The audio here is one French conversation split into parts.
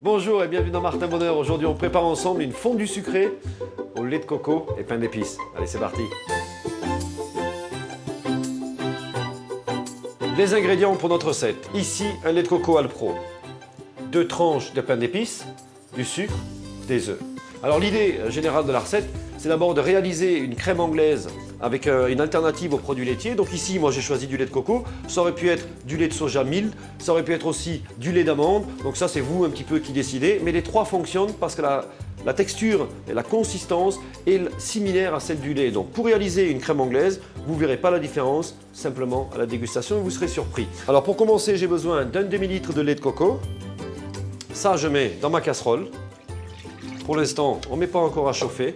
Bonjour et bienvenue dans Martin Bonheur. Aujourd'hui, on prépare ensemble une fondue sucrée au lait de coco et pain d'épices. Allez, c'est parti. Les ingrédients pour notre recette. Ici, un lait de coco Alpro, 2 tranches de pain d'épices, du sucre, des œufs. Alors l'idée générale de la recette, c'est d'abord de réaliser une crème anglaise avec une alternative aux produits laitiers. Donc ici, moi j'ai choisi du lait de coco. Ça aurait pu être du lait de soja mild, ça aurait pu être aussi du lait d'amande. Donc ça, c'est vous un petit peu qui décidez. Mais les trois fonctionnent parce que la texture et la consistance est similaire à celle du lait. Donc pour réaliser une crème anglaise, vous ne verrez pas la différence, simplement à la dégustation, vous serez surpris. Alors pour commencer, j'ai besoin d'un demi-litre de lait de coco. Ça, je mets dans ma casserole. Pour l'instant, on ne met pas encore à chauffer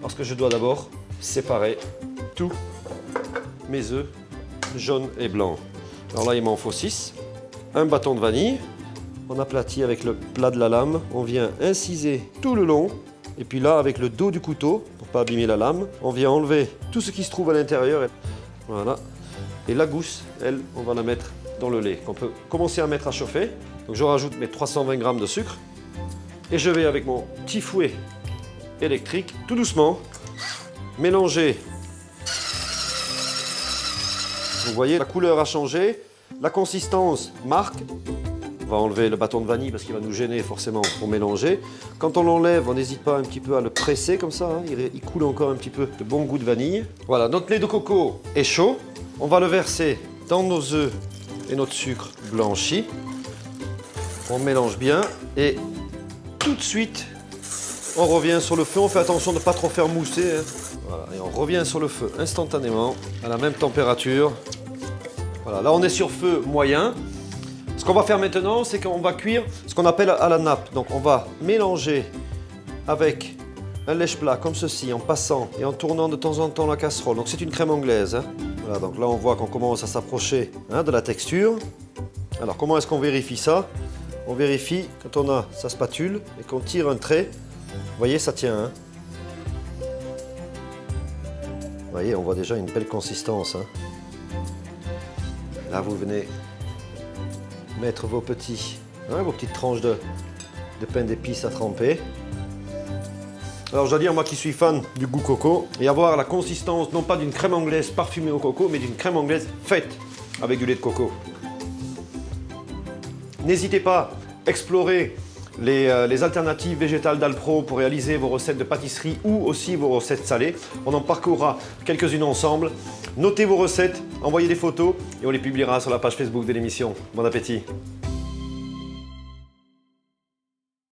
parce que je dois d'abord séparer tous mes œufs jaunes et blancs. Alors là, il m'en faut 6. Un bâton de vanille. On aplatit avec le plat de la lame. On vient inciser tout le long. Et puis là, avec le dos du couteau, pour ne pas abîmer la lame, on vient enlever tout ce qui se trouve à l'intérieur. Voilà. Et la gousse, elle, on va la mettre dans le lait, qu'on peut commencer à mettre à chauffer. Donc je rajoute mes 320 g de sucre. Et je vais avec mon petit fouet électrique, tout doucement, mélanger. Vous voyez, la couleur a changé, la consistance marque. On va enlever le bâton de vanille parce qu'il va nous gêner forcément pour mélanger. Quand on l'enlève, on n'hésite pas un petit peu à le presser comme ça, hein. Il coule encore un petit peu de bon goût de vanille. Voilà, notre lait de coco est chaud. On va le verser dans nos œufs et notre sucre blanchi. On mélange bien et tout de suite, on revient sur le feu. On fait attention de ne pas trop faire mousser, hein. Voilà, et on revient sur le feu instantanément, à la même température. Voilà, là on est sur feu moyen. Ce qu'on va faire maintenant, c'est qu'on va cuire ce qu'on appelle à la nappe. Donc on va mélanger avec un lèche-plat comme ceci, en passant et en tournant de temps en temps la casserole. Donc c'est une crème anglaise, hein. Voilà, donc là on voit qu'on commence à s'approcher, hein, de la texture. Alors comment est-ce qu'on vérifie ça? On vérifie quand on a sa spatule et qu'on tire un trait. Vous voyez, ça tient, hein. Vous voyez, on voit déjà une belle consistance, hein. Là, vous venez mettre vos petites tranches de pain d'épices à tremper. Alors, je dois dire, moi qui suis fan du goût coco, et avoir la consistance, non pas d'une crème anglaise parfumée au coco, mais d'une crème anglaise faite avec du lait de coco. N'hésitez pas à explorer les alternatives végétales d'Alpro pour réaliser vos recettes de pâtisserie ou aussi vos recettes salées. On en parcourra quelques-unes ensemble. Notez vos recettes, envoyez des photos et on les publiera sur la page Facebook de l'émission. Bon appétit!